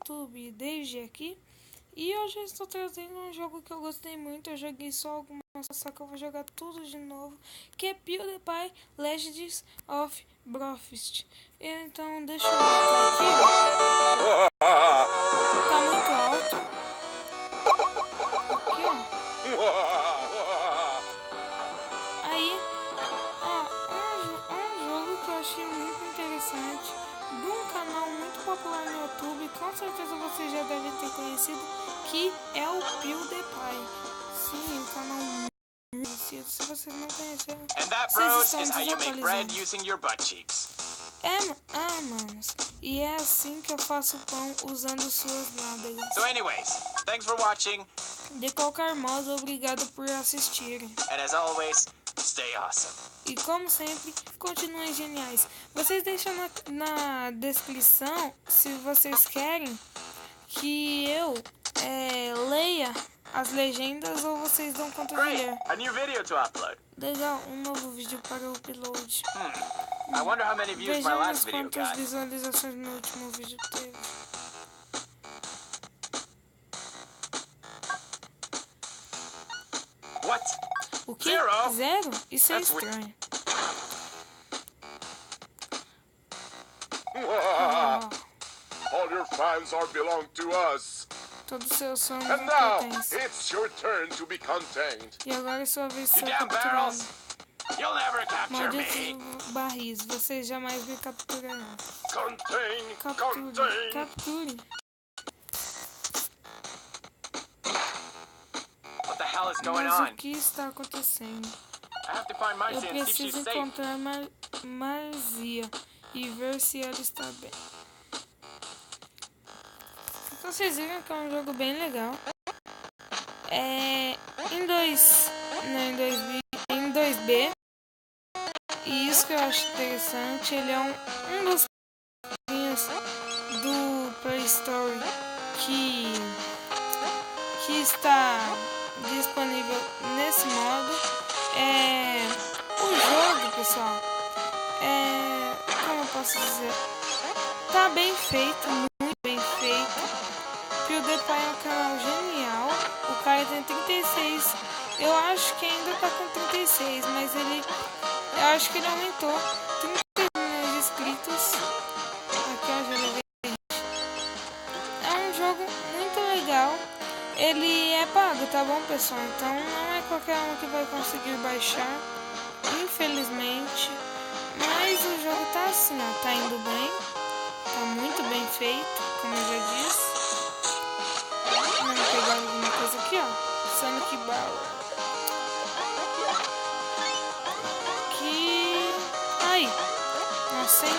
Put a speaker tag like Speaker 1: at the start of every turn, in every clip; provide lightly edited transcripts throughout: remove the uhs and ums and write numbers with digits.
Speaker 1: YouTube desde aqui. E hoje eu estou trazendo um jogo que eu gostei muito. Eu joguei só algumas, só que eu vou jogar tudo de novo, que é PewDiePie Legends of Brofist. Então deixa eu botar aqui. Tá muito alto. Aqui, ó. Aí, um jogo que eu achei muito interessante, de um canal muito popular no YouTube, com certeza vocês já devem ter conhecido, que é o PewDiePie. Sim, um canal muito conhecido. Se vocês não conheceram, vocês estão desatualizados. Manos, e é assim que eu faço pão usando suas nádegas.
Speaker 2: So anyways, thanks for watching.
Speaker 1: De qualquer modo, obrigado por assistirem.
Speaker 2: And as always, stay awesome.
Speaker 1: E como sempre, continuem geniais. Vocês deixam na descrição, se vocês querem que eu leia as legendas ou vocês dão conta de ler.
Speaker 2: A new video to upload.
Speaker 1: Legal, um novo vídeo para o upload.
Speaker 2: I wonder how many views my last
Speaker 1: Vejamos
Speaker 2: video
Speaker 1: quantas
Speaker 2: got.
Speaker 1: visualizações no último vídeo teve.
Speaker 2: What?
Speaker 1: O que?
Speaker 2: Zero?
Speaker 1: Zero? Isso é
Speaker 2: That's
Speaker 1: estranho.
Speaker 3: All your fans are belong to us.
Speaker 1: Todos os seus sonhos
Speaker 3: And
Speaker 1: me
Speaker 3: now,
Speaker 1: pertencem.
Speaker 3: it's your turn to be contained.
Speaker 1: E agora é sua vez de
Speaker 2: You
Speaker 1: ser
Speaker 2: damn
Speaker 1: capturado.
Speaker 2: barrels. You'll never capture me.
Speaker 1: Malditos barris, vocês jamais me capturarão.
Speaker 3: Contain,
Speaker 1: Capture,
Speaker 3: contain.
Speaker 1: capture.
Speaker 2: What the hell is going
Speaker 1: Mas
Speaker 2: on?
Speaker 1: o que está acontecendo?
Speaker 2: I have to find Marcia
Speaker 1: Eu
Speaker 2: and see if she's
Speaker 1: preciso
Speaker 2: safe.
Speaker 1: encontrar Marzia e ver se ela está bem. Então vocês viram que é um jogo bem legal. Em 2B. E isso que eu acho interessante, ele é um dos joguinhos do Play Store que está disponível nesse modo. O jogo, pessoal, como eu posso dizer, tá bem feito, muito bem feito. PewDiePie é um canal genial. O cara tem 36. Eu acho que ainda tá com 36, mas eu acho que ele aumentou 36 milhões de inscritos. Aqui, ó, já levei. É um jogo muito legal. Ele é pago, tá bom, pessoal? Então não é qualquer um que vai conseguir baixar, infelizmente. Mas o jogo tá assim, ó, tá indo bem. Tá muito bem feito, como eu já disse. Vamos pegar alguma coisa aqui, ó. Sonic Bauer. Ai, nossa, hein?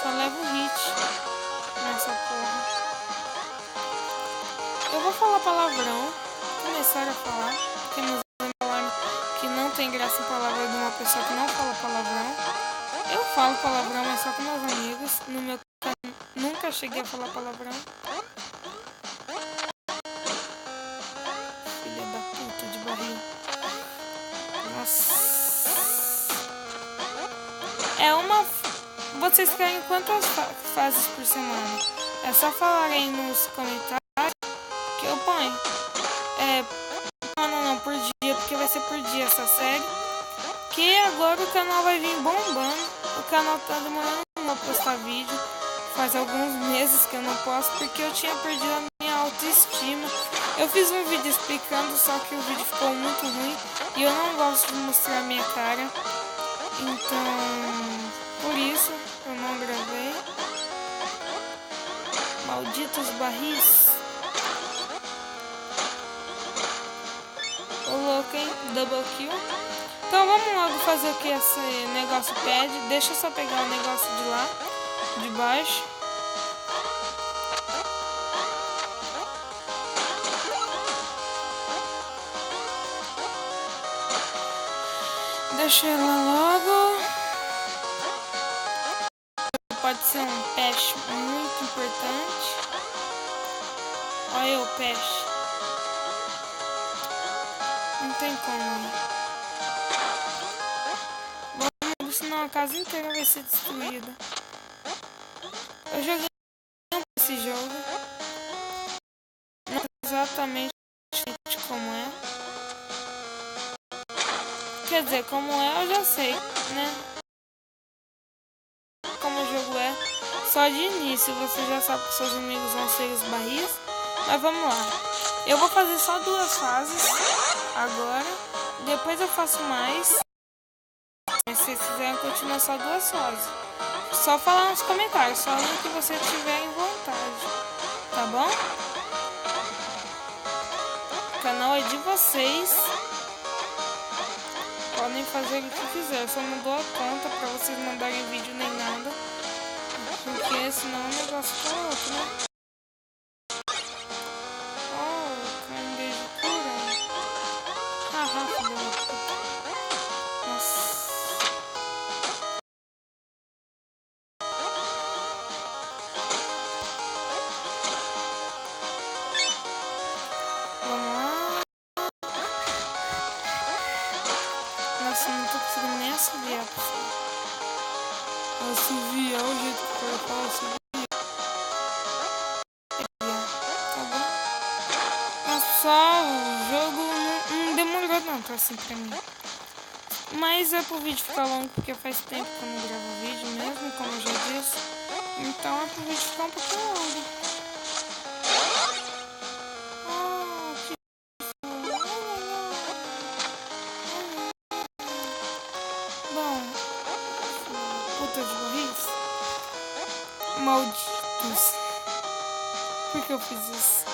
Speaker 1: Só leva um hit nessa porra. Eu vou falar palavrão. Começar a falar. Porque meus amigos falaram que não tem graça em palavra de uma pessoa que não fala palavrão. Eu falo palavrão, mas só com meus amigos. No meu canal nunca cheguei a falar palavrão. Filha da puta de barril. Nossa. Vocês querem quantas fases por semana? É só falarem nos comentários que eu ponho. Não, por dia, porque vai ser por dia essa série. Que agora o canal vai vir bombando. O canal tá demorando pra postar vídeo. Faz alguns meses que eu não posto, porque eu tinha perdido a minha autoestima. Eu fiz um vídeo explicando, só que o vídeo ficou muito ruim. E eu não gosto de mostrar a minha cara. Então, por isso eu não gravei. Malditos barris. Ô louco, hein? Double kill. Então vamos logo fazer o que esse negócio pede. Deixa eu só pegar o negócio de lá, de baixo. Deixa ela logo. Pode ser um peixe muito importante. Olha o peixe. Não tem como. Vamos, senão a casa inteira vai ser destruída. Eu joguei esse jogo. exatamente como é. Quer dizer, como é eu já sei, né? Como o jogo é só de início, você já sabe que seus inimigos vão ser os barris. Mas vamos lá. Eu vou fazer só 2 fases agora. Depois eu faço mais. Mas se vocês quiserem continuar só 2 fases, só falar nos comentários, só no que você tiver em vontade. Tá bom? O canal é de vocês. Podem fazer o que quiser. Eu só não dou a conta pra vocês mandarem vídeo nem nada. Porque senão o negócio fica outro, né? Oh, caranguejo cura. Haha, filho da puta. Nossa. Vamos lá. Nossa, não tô conseguindo nem assoviar, pessoal. Assoviar o jeito que eu falo, assoviar. Tá bom? Mas, pessoal, o jogo não demorou não, assim, pra mim. Mas é pro vídeo ficar longo, porque faz tempo que eu não gravo vídeo mesmo, como eu já disse. Então é pro vídeo ficar um pouquinho longo. De barris malditos. Por que eu fiz isso?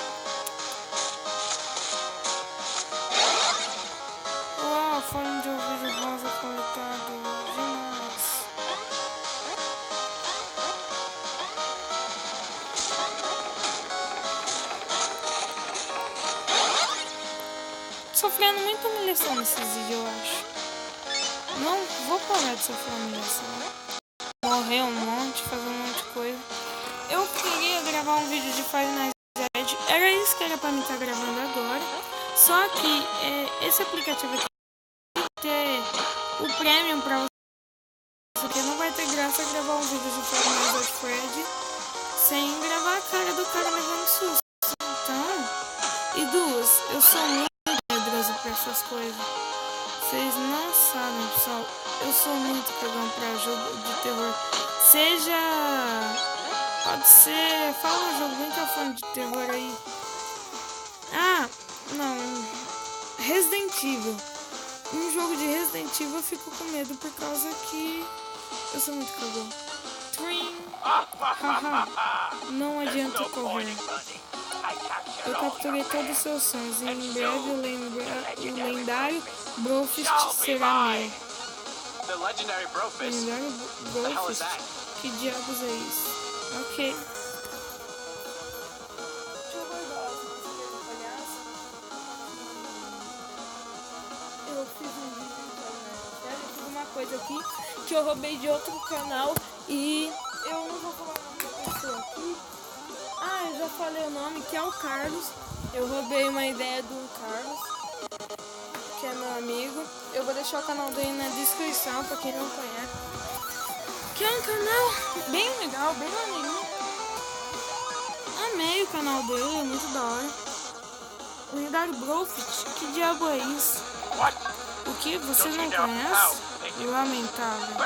Speaker 1: Uau, fone de ouvido rosa coletado demais. Sofrendo muita humilhação nesses vídeos, eu acho. Não vou parar de sofrer humilhação. Morrer um monte, fazer um monte de coisa. Eu queria gravar um vídeo de Five Nights at Freddy's. Era isso que era pra mim estar gravando agora. Só que esse aplicativo aqui vai ter o Premium pra você. Porque não vai ter graça gravar um vídeo de Five Nights at Freddy's sem gravar a cara do cara levando susto. Então, e 2, eu sou muito medroso pra essas coisas. Vocês não sabem, pessoal. Eu sou muito cagão pra jogo de terror. Seja... Pode ser... Fala um jogo bem que é fã de terror aí. Ah, não. Resident Evil. Um jogo de Resident Evil eu fico com medo por causa que... Eu sou muito cagão. Trim. Haha. Não adianta correr. Eu capturei todos os seus sonhos. Em breve o lendário Brofist será meu.
Speaker 2: Legendary Brofist?
Speaker 1: Lendário Brofist? Que diabos é isso? Ok. Deixa eu guardar as palhaço. Eu fiz um vídeo no canal. Eu fiz uma coisa aqui que eu roubei de outro canal e eu não vou falar o nome da pessoa aqui. Ah, eu já falei o nome, que é o Carlos. Eu roubei uma ideia do Carlos, que é meu amigo. Eu vou deixar o canal dele na descrição pra quem não conhece. Que é um canal bem legal, bem maneirinho. Amei o canal dele, é muito da hora. O lendário Brofist, que diabo é isso? O que? Você não conhece? Lamentável.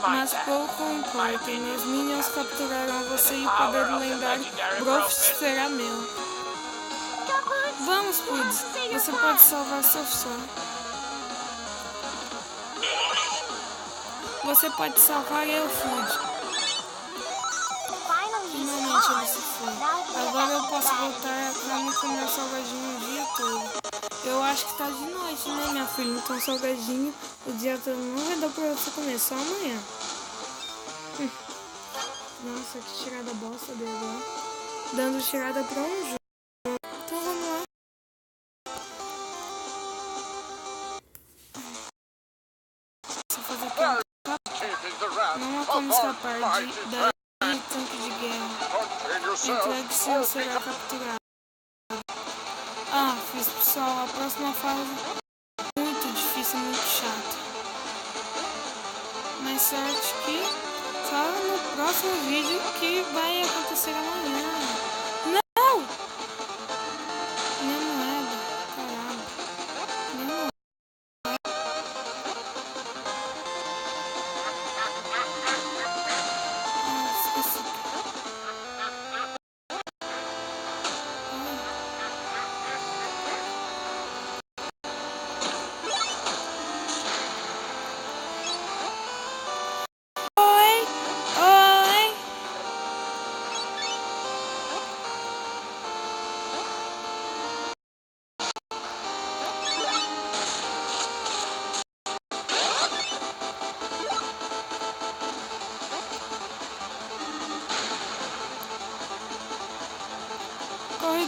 Speaker 1: Mas pouco importa. Meus minions capturaram você e o poder do lendário Brofist será meu. Vamos, Puds. Você pode salvar seu sonho. Você pode salvar eu, Food. Finalmente ele se foi. Agora eu posso voltar pra me comer salgadinho o dia todo. Eu acho que tá de noite, né, minha filha? Então salgadinho o dia todo não vai dar pra você comer, só amanhã. Nossa, que tirada bosta dele agora. Dando tirada pra um jogo. Então vamos lá. Não há como escapar daí tanque de guerra. Entregue-se ou será capturado. Ah, fiz, pessoal, a próxima fase é muito difícil, muito chata. Mas sorte que só no próximo vídeo que vai acontecer amanhã. Não!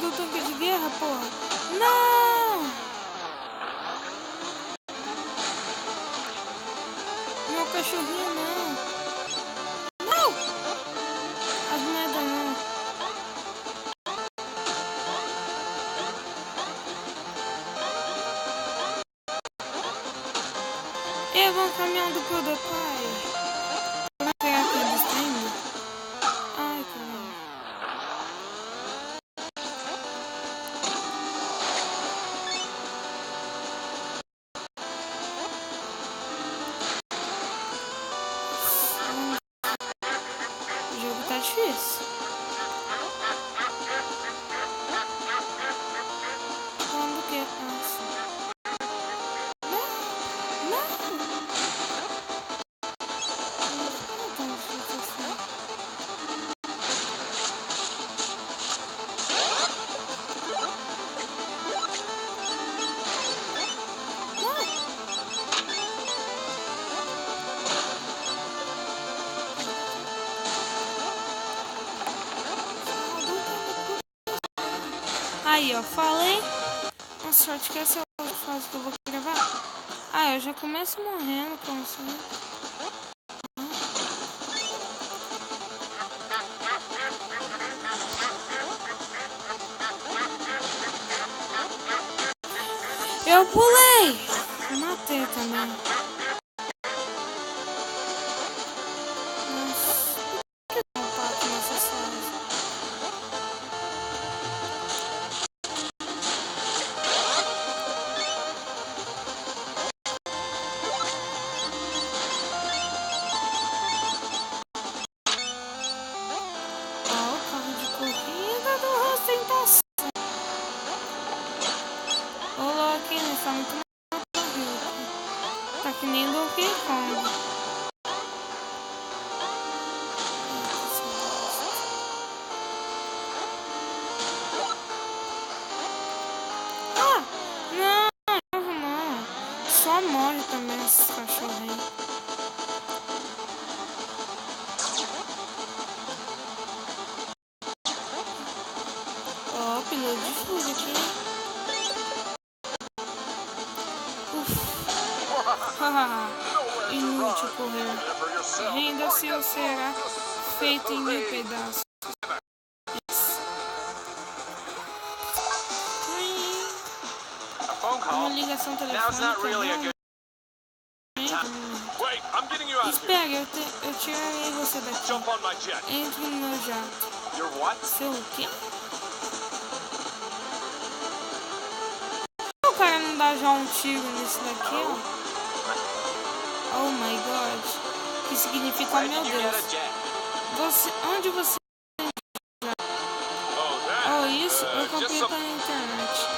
Speaker 1: do tanque de guerra, porra. Não! Meu cachorrinho não. Não! As moedas não. Eu vou caminhão do PewDiePie. Vai pegar aquele stream? Ai, caramba. O jogo tá difícil. Quando que passa? Aí, ó, falei. Nossa, sorte que essa é a fase que eu vou gravar. Ah, eu já começo morrendo, como assim? Eu pulei! Matei também. Nossa, por que eu pato nessas fases? Tá muito tá que nem Donkey Kong. Ah, não. Só morre também esses cachorrinhos. Ó, piloto de fuga aqui. Inútil correr. Renda-se ou será feito em mil pedaços. Uma ligação telefônica. Espera, eu tirarei você daqui. Entre no meu jato. Seu o quê? O cara não dá já um tiro nesse daqui, ó? Oh my god. Que significa, meu Deus. Onde você... Oh, isso? Eu comprei pela internet.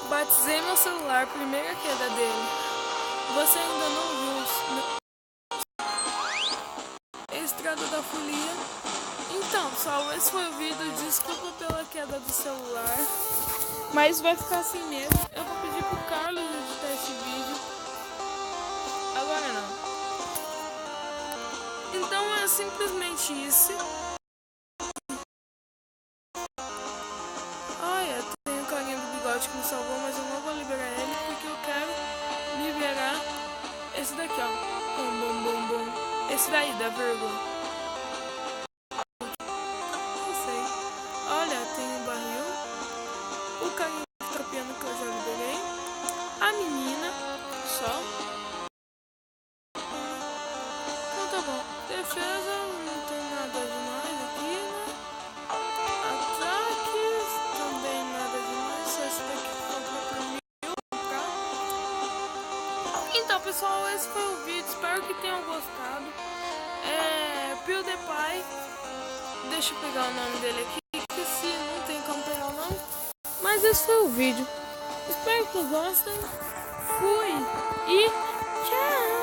Speaker 1: Batizei meu celular, primeira queda dele. Você ainda não viu Estrada da Folia? Então, pessoal, esse foi o vídeo. Desculpa pela queda do celular, mas vai ficar assim mesmo. Eu vou pedir pro Carlos editar esse vídeo. Agora não. Então é simplesmente isso. Que me salvou, mas eu não vou liberar ele porque eu quero liberar esse daqui, ó. Bom. Esse daí, da vírgula. Não sei. Olha, tem um barril. O carinha tropiano que eu já liberei. A menina, só. Então tá bom. Defesa, não tem nada demais aqui, né? Ataques, também nada demais. Só esse daqui que comprou por 1000. Então, pessoal, esse foi o vídeo. Espero que tenham gostado. PewDiePie. Deixa eu pegar o nome dele aqui, que se não tem como pegar o nome. Mas esse foi o vídeo. Espero que gostem. Fui e tchau!